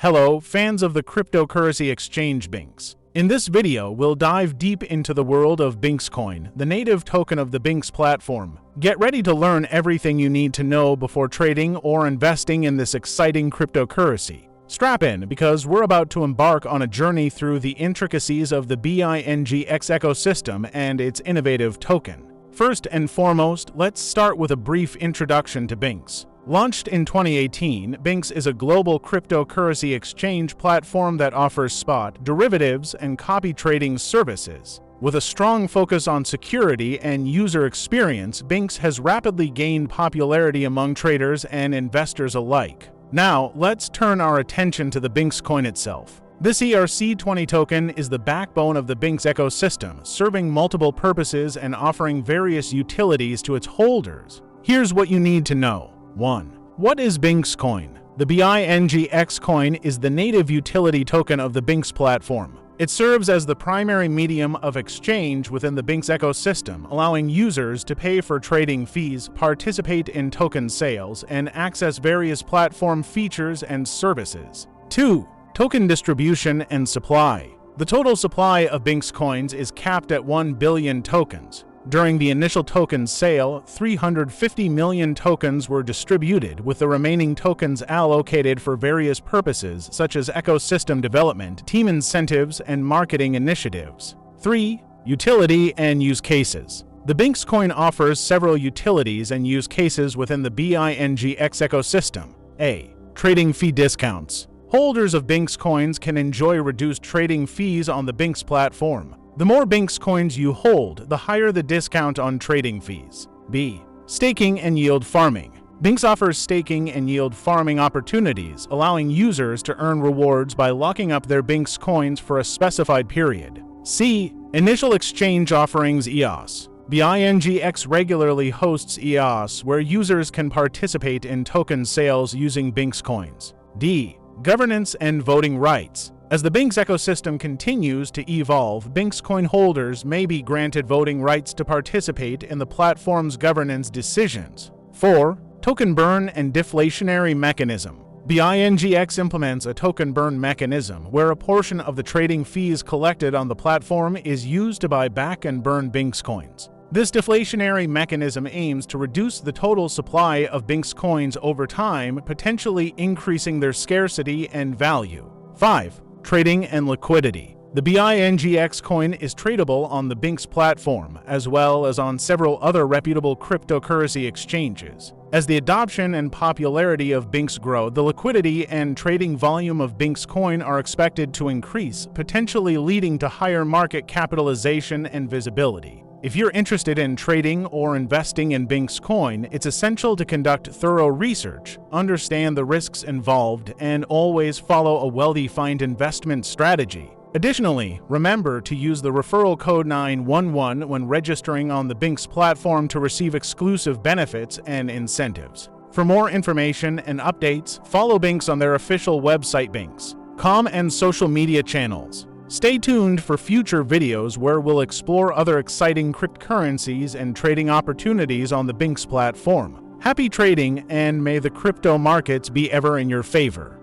Hello, fans of the cryptocurrency exchange Bingx. In this video, we'll dive deep into the world of Bingx Coin, the native token of the Bingx platform. Get ready to learn everything you need to know before trading or investing in this exciting cryptocurrency. Strap in, because we're about to embark on a journey through the intricacies of the Bingx ecosystem and its innovative token. First and foremost, let's start with a brief introduction to Bingx. Launched in 2018, Bingx is a global cryptocurrency exchange platform that offers spot, derivatives, and copy trading services. With a strong focus on security and user experience, Bingx has rapidly gained popularity among traders and investors alike. Now, let's turn our attention to the Bingx coin itself. This ERC20 token is the backbone of the Bingx ecosystem, serving multiple purposes and offering various utilities to its holders. Here's what you need to know. 1. What is Bingx Coin? The Bingx coin is the native utility token of the Bingx platform. It serves as the primary medium of exchange within the Bingx ecosystem, allowing users to pay for trading fees, participate in token sales, and access various platform features and services. 2. Token distribution and supply. The total supply of Bingx coins is capped at 1 billion tokens. During the initial token sale, 350 million tokens were distributed, with the remaining tokens allocated for various purposes such as ecosystem development, team incentives, and marketing initiatives. 3. Utility and use cases. The Bingx coin offers several utilities and use cases within the Bingx ecosystem. A. Trading fee discounts. Holders of Bingx coins can enjoy reduced trading fees on the Bingx platform. The more Bingx coins you hold, the higher the discount on trading fees. B. Staking and yield farming. Bingx offers staking and yield farming opportunities, allowing users to earn rewards by locking up their Bingx coins for a specified period. C. Initial exchange offerings EOS. Bingx regularly hosts EOS, where users can participate in token sales using Bingx coins. D. Governance and voting rights. As the Bingx ecosystem continues to evolve, Bingx coin holders may be granted voting rights to participate in the platform's governance decisions. 4. Token burn and deflationary mechanism. Bingx implements a token burn mechanism where a portion of the trading fees collected on the platform is used to buy back and burn Bingx coins. This deflationary mechanism aims to reduce the total supply of Bingx coins over time, potentially increasing their scarcity and value. 5. Trading and liquidity. The Bingx coin is tradable on the Bingx platform, as well as on several other reputable cryptocurrency exchanges. As the adoption and popularity of Bingx grow, the liquidity and trading volume of Bingx coin are expected to increase, potentially leading to higher market capitalization and visibility. If you're interested in trading or investing in Bingx coin, it's essential to conduct thorough research, understand the risks involved, and always follow a well-defined investment strategy. Additionally, remember to use the referral code 911 when registering on the Bingx platform to receive exclusive benefits and incentives. For more information and updates, follow Bingx on their official website Bingx.com and social media channels. Stay tuned for future videos where we'll explore other exciting cryptocurrencies and trading opportunities on the Bingx platform. Happy trading, and may the crypto markets be ever in your favor.